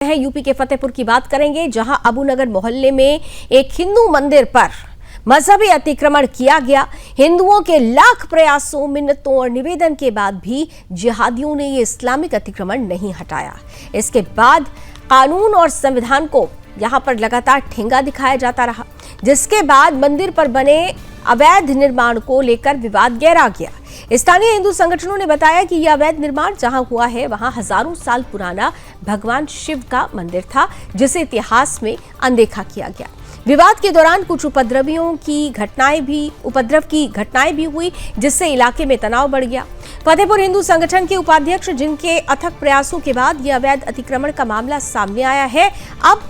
है यूपी के फतेहपुर की बात करेंगे, जहां अबूनगर मोहल्ले में एक हिंदू मंदिर पर मजहबी अतिक्रमण किया गया। हिंदुओं के लाख प्रयासों, मिन्नतों और निवेदन के बाद भी जिहादियों ने ये इस्लामिक अतिक्रमण नहीं हटाया। इसके बाद कानून और संविधान को यहां पर लगातार ठेंगा दिखाया जाता रहा, जिसके बाद मंदिर पर बने अवैध निर्माण को लेकर विवाद गहरा गया। स्थानीय हिंदू संगठनों ने बताया कि यह अवैध निर्माण जहां हुआ है वहां हजारों साल पुराना भगवान शिव का मंदिर था, जिसे इतिहास में अनदेखा किया गया। विवाद के दौरान कुछ उपद्रव की घटनाएं भी हुई, जिससे इलाके में तनाव बढ़ गया। फतेहपुर हिंदू संगठन के उपाध्यक्ष, जिनके अथक प्रयासों के बाद यह अवैध अतिक्रमण का मामला सामने आया है, अब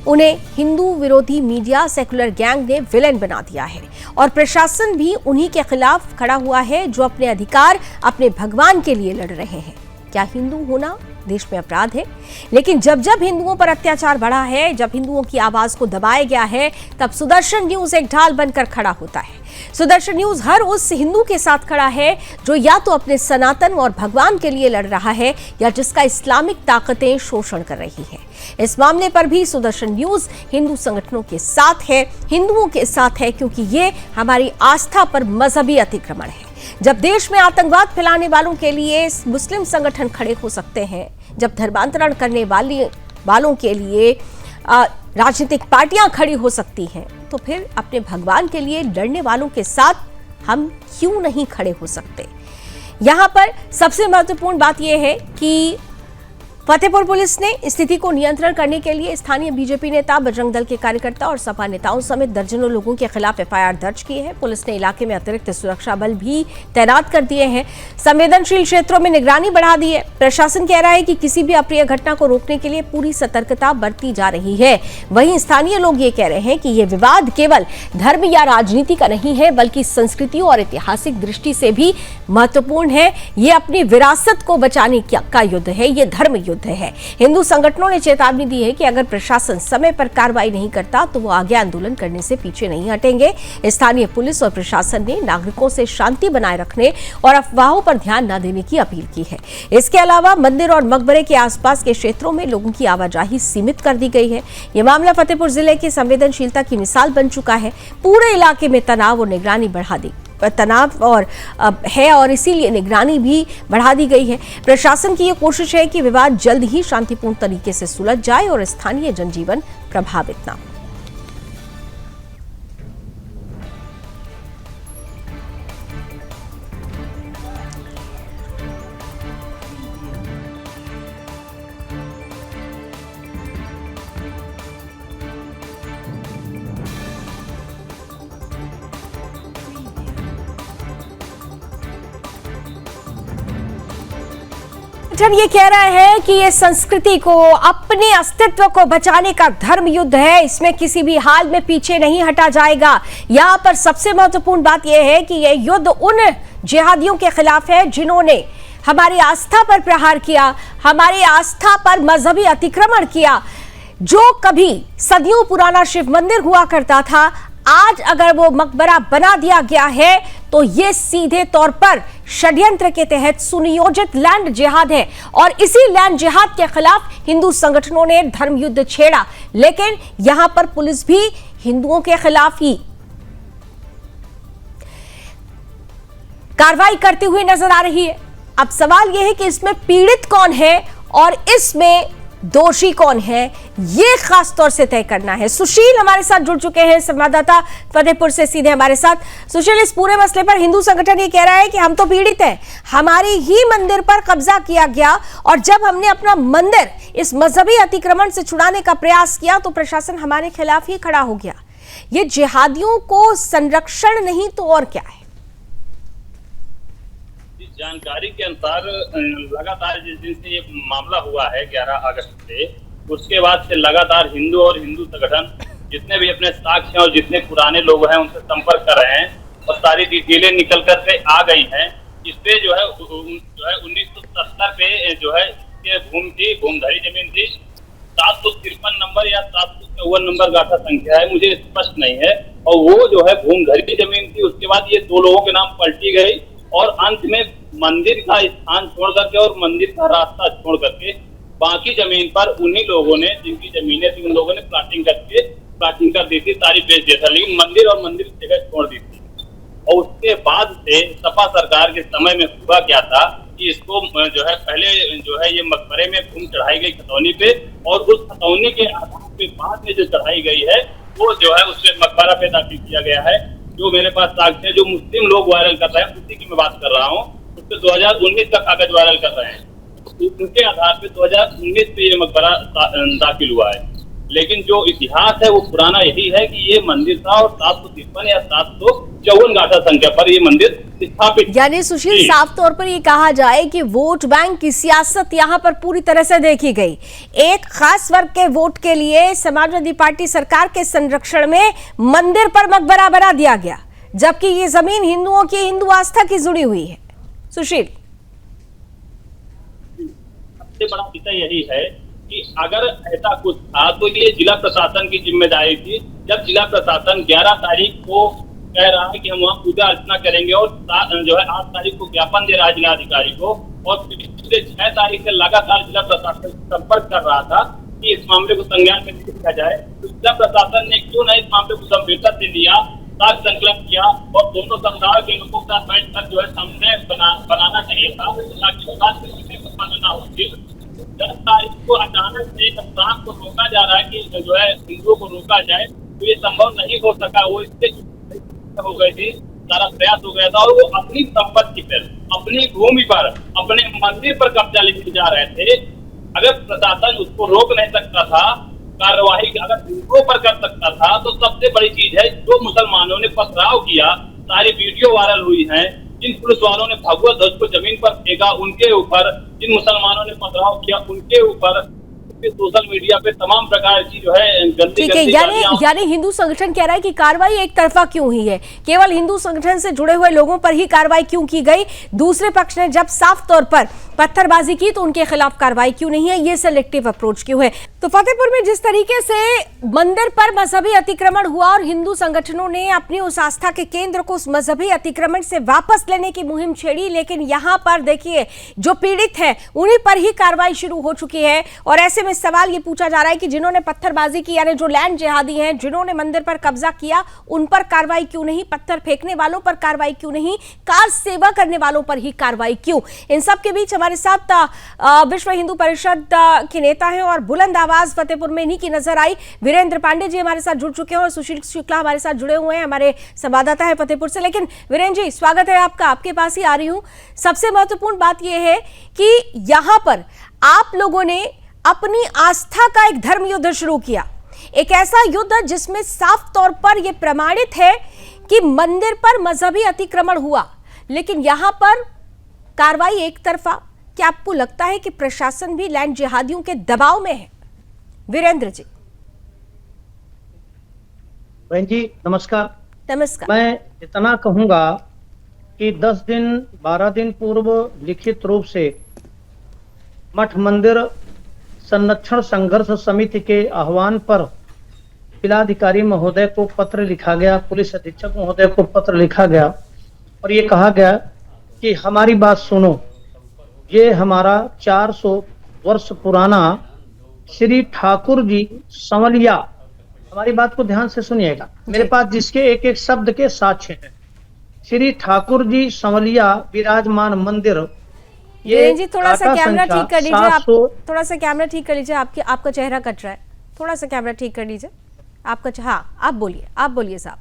उन्हें हिंदू विरोधी मीडिया सेकुलर गैंग ने विलेन बना दिया है और प्रशासन भी उन्हीं के खिलाफ खड़ा हुआ है, जो अपने अधिकार अपने भगवान के लिए लड़ रहे हैं। क्या हिंदू होना देश में अपराध है? लेकिन जब जब हिंदुओं पर अत्याचार बढ़ा है, जब हिंदुओं की आवाज को दबाया गया है, तब सुदर्शन न्यूज एक ढाल बनकर खड़ा होता है। सुदर्शन न्यूज हर उस हिंदू के साथ खड़ा है जो या तो अपने सनातन और भगवान के लिए लड़ रहा है या जिसका इस्लामिक ताकतें शोषण कर रही है। इस मामले पर भी सुदर्शन न्यूज हिंदू संगठनों के साथ है, हिंदुओं के साथ है, क्योंकि ये हमारी आस्था पर मजहबी अतिक्रमण है। जब देश में आतंकवाद फैलाने वालों के लिए मुस्लिम संगठन खड़े हो सकते हैं, जब धर्मांतरण करने वालों के लिए राजनीतिक पार्टियां खड़ी हो सकती हैं, तो फिर अपने भगवान के लिए लड़ने वालों के साथ हम क्यों नहीं खड़े हो सकते? यहां पर सबसे महत्वपूर्ण बात यह है कि फतेहपुर पुलिस ने स्थिति को नियंत्रण करने के लिए स्थानीय बीजेपी नेता, बजरंग दल के कार्यकर्ता और सपा नेताओं समेत दर्जनों लोगों के खिलाफ एफआईआर दर्ज की है। पुलिस ने इलाके में अतिरिक्त सुरक्षा बल भी तैनात कर दिए हैं। संवेदनशील क्षेत्रों में निगरानी बढ़ा दी है। प्रशासन कह रहा है कि किसी भी अप्रिय घटना को रोकने के लिए पूरी सतर्कता बरती जा रही है। वहीं स्थानीय लोग ये कह रहे हैं कि ये विवाद केवल धर्म या राजनीति का नहीं है, बल्कि संस्कृति और ऐतिहासिक दृष्टि से भी महत्वपूर्ण है। ये अपनी विरासत को बचाने का युद्ध है, ये धर्म युद्ध है। हिंदू संगठनों ने चेतावनी दी है कि अगर प्रशासन समय पर कार्रवाई नहीं करता तो वो आगे आंदोलन करने से पीछे नहीं हटेंगे। स्थानीय पुलिस और प्रशासन ने नागरिकों से शांति बनाए रखने और अफवाहों पर ध्यान न देने की अपील की है। इसके अलावा मंदिर और मकबरे के आसपास के क्षेत्रों में लोगों की आवाजाही सीमित कर दी गई है। यह मामला फतेहपुर जिले की संवेदनशीलता की मिसाल बन चुका है। पूरे इलाके में तनाव और निगरानी बढ़ा दी और इसीलिए निगरानी भी बढ़ा दी गई है। प्रशासन की यह कोशिश है कि विवाद जल्द ही शांतिपूर्ण तरीके से सुलझ जाए और स्थानीय जनजीवन प्रभावित ना हो। ये कह रहा है कि ये संस्कृति को, अपने अस्तित्व को बचाने का धर्म युद्ध है, इसमें किसी भी हाल में पीछे नहीं हटा जाएगा। यहाँ पर सबसे महत्वपूर्ण बात यह है कि यह युद्ध उन जिहादियों के खिलाफ है जिन्होंने हमारी आस्था पर प्रहार किया, हमारी आस्था पर मजहबी अतिक्रमण किया। जो कभी सदियों पुराना शिव मंदिर हुआ करता था, आज अगर वो मकबरा बना दिया गया है तो ये सीधे तौर पर षड्यंत्र के तहत सुनियोजित लैंड जिहाद है और इसी लैंड जिहाद के खिलाफ हिंदू संगठनों ने धर्म युद्ध छेड़ा। लेकिन यहां पर पुलिस भी हिंदुओं के खिलाफ ही कार्रवाई करती हुई नजर आ रही है। अब सवाल यह है कि इसमें पीड़ित कौन है और इसमें दोषी कौन है, ये खास तौर से तय करना है। सुशील हमारे साथ जुड़ चुके हैं, संवाददाता फतेहपुर से सीधे हमारे साथ। सुशील, इस पूरे मसले पर हिंदू संगठन ये कह रहा है कि हम तो पीड़ित हैं, हमारी ही मंदिर पर कब्जा किया गया और जब हमने अपना मंदिर इस मजहबी अतिक्रमण से छुड़ाने का प्रयास किया तो प्रशासन हमारे खिलाफ ही खड़ा हो गया। ये जिहादियों को संरक्षण नहीं तो और क्या है? जानकारी के अनुसार लगातार जिस दिन से ये मामला हुआ है 11 अगस्त से, उसके बाद से लगातार हिंदू और हिंदू संगठन जितने भी अपने साक्ष्य हैं और जितने पुराने लोग हैं उनसे संपर्क कर रहे हैं और सारी डिटेलें निकल कर के आ गई हैं। इस पे जो है 1970 पे जो है भूमधरी जमीन थी, 753 नंबर या 754 नंबर गाथा संख्या है, मुझे स्पष्ट नहीं है। और वो जो है भूमधरी जमीन थी। उसके बाद ये 2 लोगों के नाम पलटी गई और अंत में मंदिर का स्थान छोड़ करके और मंदिर का रास्ता छोड़ करके बाकी जमीन पर उन्हीं लोगों ने, जिनकी जमीनें थी, उन लोगों ने प्लाटिंग कर दी थी, सारी बेच दिया था, लेकिन मंदिर और मंदिर की जगह छोड़ दी थी। और उसके बाद से सपा सरकार के समय में हुआ क्या था कि इसको जो है पहले जो है ये मकबरे में घूम चढ़ाई गई खतौनी पे, और उस खतौनी के आधार पे बाद में जो चढ़ाई गई है वो जो है उससे मकबरा पे दाखिल किया गया है। जो मेरे पास साक्ष्य है, जो मुस्लिम लोग वायरल कर रहे हैं, उसी की मैं बात कर रहा हूँ। उससे 2019 का कागज वायरल कर रहे हैं, उनके आधार पे 2019 पे ये मकबरा दाखिल हुआ है। लेकिन जो इतिहास है वो पुराना यही है कि ये मंदिर था और 753 या 754 गाथा संख्या पर ये मंदिर स्थापित। यानी सुशील, साफ तौर पर ये कहा जाए कि वोट बैंक की सियासत यहाँ पर पूरी तरह से देखी गई। एक खास वर्ग के वोट के लिए समाजवादी पार्टी सरकार के संरक्षण में मंदिर पर मकबरा बना दिया गया, जबकि ये जमीन हिंदुओं की, हिंदू आस्था की जुड़ी हुई है। सुशील, सबसे बड़ा विषय यही है कि अगर ऐसा कुछ था तो ये जिला प्रशासन की जिम्मेदारी थी। जब जिला प्रशासन 11 तारीख को कह रहा है कि हम वहाँ पूजा अर्चना करेंगे और जो है 8 तारीख को ज्ञापन दे रहा है जिलाधिकारी को, और पिछले 6 तारीख से लगातार जिला प्रशासन संपर्क कर रहा था कि इस मामले को संज्ञान में लिया जाए, तो जिला प्रशासन ने क्यों नहीं इस मामले को गंभीरता से लिया, साथ संकलन किया और दोनों समुदाय के लोगों के साथ बैठकर जो है सामने बनाना चाहिए था, ताकि 10 तारीख को अचानक से एक शाम को रोका जा रहा है कि जो है हिंदुओं को रोका जाए, तो ये संभव नहीं हो सका। वो इससे हो गई थी, सारा प्रयास हो गया था, और वो अपनी संपत्ति पर, अपनी भूमि पर, अपने मंदिर पर कब्जा लेके जा रहे थे। अगर प्रशासन उसको रोक नहीं सकता था, कार्यवाही अगर हिंदुओं पर कर सकता था, तो सबसे बड़ी चीज है जो मुसलमानों ने पथराव किया, सारी वीडियो वायरल हुई है, जिन पुलिस वालों ने भगवा ध्वज को जमीन पर फेंका उनके ऊपर, जिन मुसलमानों ने पथराव किया उनके ऊपर, सोशल मीडिया पे तमाम प्रकार की जो है गंदी ठीक है। यानी हिंदू संगठन कह रहा है कि कार्रवाई एक तरफा क्यों हुई है, केवल हिंदू संगठन से जुड़े हुए लोगों पर ही कार्रवाई क्यों की गई, दूसरे पक्ष ने जब साफ तौर पर पत्थरबाजी की तो उनके खिलाफ कार्रवाई क्यों नहीं है, ये सिलेक्टिव अप्रोच क्यों है। तो फतेहपुर में जिस तरीके से मंदिर पर मजहबी अतिक्रमण हुआ और हिंदू संगठनों ने अपनी उस आस्था के केंद्र को उस मजहबी अतिक्रमण से वापस लेने की मुहिम छेड़ी, लेकिन यहाँ पर देखिए जो पीड़ित है उन्हीं पर ही कार्रवाई शुरू हो चुकी है। और ऐसे में सवाल ये पूछा जा रहा है कि जिन्होंने पत्थरबाजी की, यानी जो लैंड जिहादी हैं, जिन्होंने मंदिर पर कब्जा किया, उन पर कार्रवाई क्यों नहीं, पत्थर फेंकने वालों पर कार्रवाई क्यों नहीं, कार सेवा करने वालों पर ही कार्रवाई क्यों। इन सब के बीच हमारे साथ विश्व हिंदू परिषद के नेता हैं और बुलंद आवाज फतेहपुर में इन्हीं की नजर आई वीरेंद्र पांडे जी हमारे साथ जुड़ चुके हैं और सुशील शुक्ला हमारे साथ जुड़े हुए हैं, हमारे संवाददाता है फतेहपुर से। लेकिन वीरेंद्र जी, स्वागत है आपका, आपके पास ही आ रही हूं। सबसे महत्वपूर्ण बात यह है कि यहां पर आप लोगों ने अपनी आस्था का एक धर्म युद्ध शुरू किया, एक ऐसा युद्ध जिसमें साफ तौर पर यह प्रमाणित है कि मंदिर पर मजहबी अतिक्रमण हुआ, लेकिन यहां पर कार्रवाई एक तरफा। क्या आपको लगता है कि प्रशासन भी लैंड जिहादियों के दबाव में है? वीरेंद्र जी। बहन जी नमस्कार। नमस्कार। मैं इतना कहूंगा कि 10 दिन 12 दिन पूर्व लिखित रूप से मठ मंदिर संरक्षण संघर्ष समिति के आह्वान पर जिलाधिकारी महोदय को पत्र लिखा गया, पुलिस अधीक्षक महोदय को पत्र लिखा गया और ये कहा गया कि हमारी बात सुनो। ये हमारा 400 वर्ष पुराना श्री ठाकुर जी संवलिया, हमारी बात को ध्यान से सुनिएगा, मेरे पास जिसके एक एक शब्द के साक्ष्य हैं। श्री ठाकुर जी संवलिया विराजमान मंदिर, ये जी थोड़ा सा कैमरा ठीक कर लीजिए आप, थोड़ा सा कैमरा ठीक कर लीजिए, आपका चेहरा कट रहा है, थोड़ा सा कैमरा ठीक कर लीजिए आपका। हाँ, आप बोलिए साहब।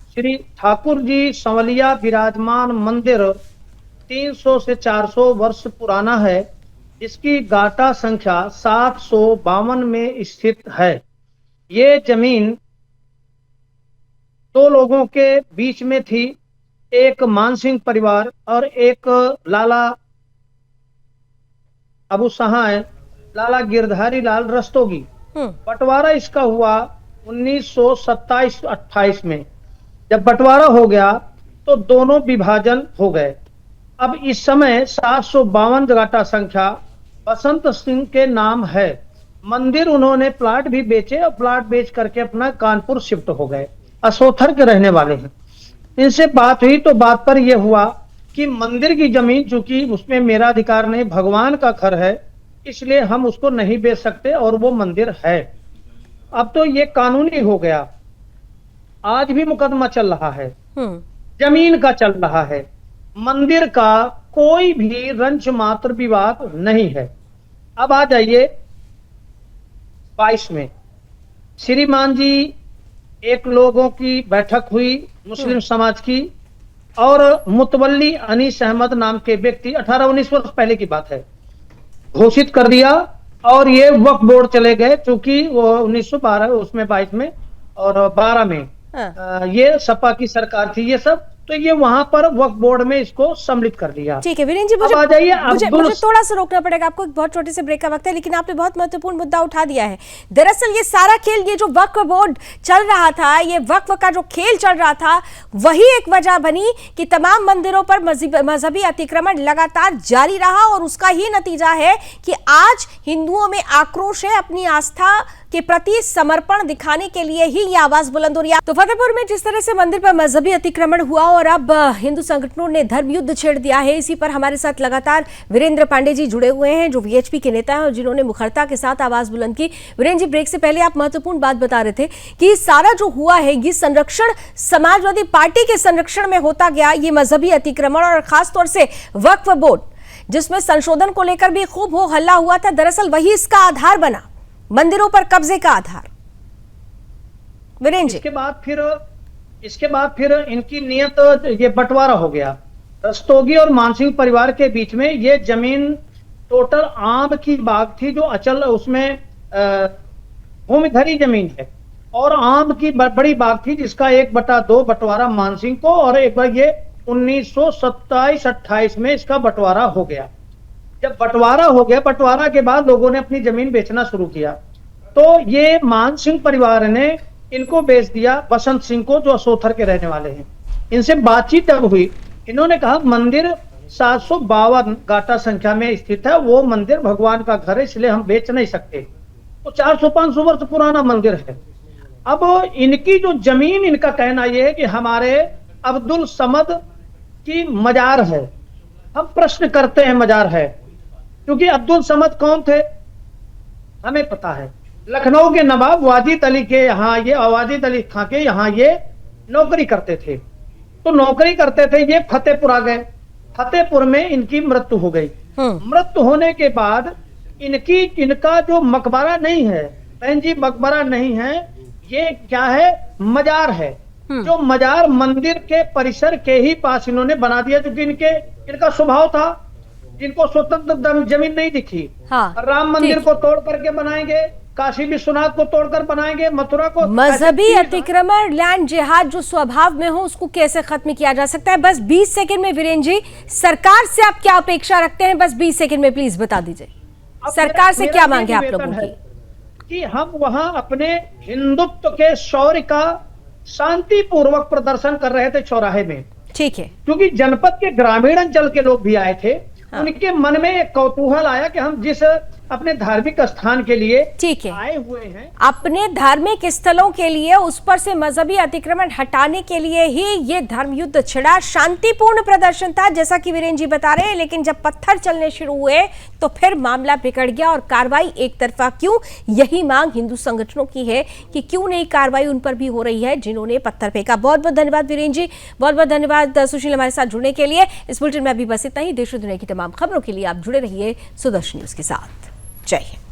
श्री ठाकुर जी संवलिया विराजमान मंदिर 300 से 400 वर्ष पुराना है, जिसकी गाटा संख्या 752 में स्थित है। ये जमीन दो लोगों के बीच में थी, एक मानसिंह परिवार और एक लाला अबू सहाय, लाला गिरधारी लाल रस्तोगी। बंटवारा इसका हुआ 1927-28 में। जब बंटवारा हो गया तो दोनों विभाजन हो गए। अब इस समय 752 गाटा संख्या बसंत सिंह के नाम है। मंदिर उन्होंने प्लाट भी बेचे और प्लाट बेच करके अपना कानपुर शिफ्ट हो गए, असोथर के रहने वाले हैं। इनसे बात हुई तो बात पर यह हुआ कि मंदिर की जमीन चूंकि उसमें मेरा अधिकार नहीं, भगवान का घर है, इसलिए हम उसको नहीं बेच सकते और वो मंदिर है। अब तो ये कानूनी हो गया, आज भी मुकदमा चल रहा है, जमीन का चल रहा है, मंदिर का कोई भी रंच मात्र विवाद नहीं है। अब आ जाइए 22 में श्रीमान जी, एक लोगों की बैठक हुई मुस्लिम समाज की, और मुतवल्ली अनीस अहमद नाम के व्यक्ति 18-19 वर्ष पहले की बात है, घोषित कर दिया और ये वक्फ बोर्ड चले गए, चूंकि वो 1912 उसमें 22 में और 12 में ये सपा की सरकार थी ये सब, तो ये वहां पर वक्फ बोर्ड में इसको सम्मिलित कर दिया। ठीक है वीरेंद्र जी, मुझे थोड़ा सा रोकना पड़ेगा आपको, बहुत छोटे से ब्रेक का वक्त है, लेकिन आपने बहुत महत्वपूर्ण मुद्दा उठा दिया है। दरअसल ये सारा खेल, ये जो वक्फ बोर्ड चल रहा था, ये वक्फ का जो खेल चल रहा था, वही एक वजह बनी कि तमाम मंदिरों पर मजहबी अतिक्रमण लगातार जारी रहा, और उसका ही नतीजा है कि आज हिंदुओं में आक्रोश है, अपनी आस्था के प्रति समर्पण दिखाने के लिए ही ये आवाज बुलंद हो रही है। तो फतेहपुर में जिस तरह से मंदिर पर मजहबी अतिक्रमण हुआ और अब हिंदू संगठनों ने धर्म युद्ध छेड़ दिया है, इसी पर हमारे साथ लगातार वीरेंद्र पांडे जी जुड़े हुए हैं, जो वीएचपी के नेता हैं और जिन्होंने मुखरता के साथ आवाज बुलंद की। वीरेंद्र जी, ब्रेक से पहले आप महत्वपूर्ण बात बता रहे थे कि सारा जो हुआ है ये संरक्षण समाजवादी पार्टी के संरक्षण में होता गया, ये मजहबी अतिक्रमण, और खासतौर से वक्फ बोर्ड जिसमें संशोधन को लेकर भी खूब हो हल्ला हुआ था, दरअसल वही इसका आधार बना, मंदिरों पर कब्जे का आधार। वीरेंद्र जी, इसके बाद फिर इनकी नियत, ये बंटवारा हो गया। रस्तोगी और मानसिंह परिवार के बीच में ये जमीन टोटल आम की बाग थी, जो अचल उसमें भूमिधरी जमीन है, और आम की बड़ी बाग थी जिसका 1/2 बंटवारा मानसिंह को, और एक बार ये 1927-28 में इसका बंटवारा हो गया। जब बंटवारा हो गया, बंटवारा के बाद लोगों ने अपनी जमीन बेचना शुरू किया, तो ये मान सिंह परिवार ने इनको बेच दिया बसंत सिंह को, जो असोथर के रहने वाले हैं। इनसे बातचीत तब हुई, इन्होंने कहा मंदिर 752 गाटा संख्या में स्थित है, वो मंदिर भगवान का घर है, इसलिए हम बेच नहीं सकते। तो 400-500 वर्ष पुराना मंदिर है। अब इनकी जो जमीन, इनका कहना यह है कि हमारे अब्दुल समद की मजार है। हम प्रश्न करते हैं मजार है, क्योंकि अब्दुल समद कौन थे हमें पता है, लखनऊ के नवाब वाजिद अली के यहाँ, ये वाजिद अली खां के यहाँ ये नौकरी करते थे। तो नौकरी करते थे, ये फतेहपुर आ गए, फतेहपुर में इनकी मृत्यु हो गई। मृत्यु होने के बाद इनका जो मकबरा नहीं है, बहन जी मकबरा नहीं है, ये क्या है, मजार है। जो मजार मंदिर के परिसर के ही पास इन्होंने बना दिया, क्योंकि इनका स्वभाव था, इनको स्वतंत्र जमीन नहीं दिखी। हाँ, राम मंदिर को तोड़ करके बनाएंगे, काशी विश्वनाथ को तोड़कर बनाएंगे, मथुरा को। मजहबी अतिक्रमण, लैंड जिहाद जो स्वभाव में हो, उसको कैसे खत्म किया जा सकता है? बस 20 सेकंड में वीरेंद्र जी, सरकार से आप क्या अपेक्षा रखते हैं? बस 20 सेकंड में प्लीज बता दीजिए, सरकार से क्या मांगे आप लोगों की? कि हम वहां अपने हिंदुत्व के शौर्य का शांतिपूर्वक प्रदर्शन कर रहे थे चौराहे में। ठीक है, क्योंकि जनपद के ग्रामीण अंचल के लोग भी आए थे। हाँ। उनके मन में एक कौतूहल आया कि हम जिस अपने धार्मिक स्थान के लिए ठीक है आए हुए हैं, अपने धार्मिक स्थलों के लिए, उस पर से मजहबी अतिक्रमण हटाने के लिए ही ये धर्म युद्ध छिड़ा। शांतिपूर्ण प्रदर्शन था जैसा कि वीरेंद्र जी बता रहे हैं, लेकिन जब पत्थर चलने शुरू हुए तो फिर मामला बिगड़ गया और कार्रवाई एक तरफा क्यों? यही मांग हिंदू संगठनों की है कि क्यों नहीं कार्रवाई उन पर भी हो रही है जिन्होंने पत्थर फेंका। बहुत बहुत धन्यवाद वीरेंद्र जी, बहुत बहुत धन्यवाद सुशील हमारे साथ जुड़ने के लिए। इस बुलेटिन में अभी बस इतना ही। देश और दुनिया की तमाम खबरों के लिए आप जुड़े रहिए सुदर्शन न्यूज के साथ। जय हिंद।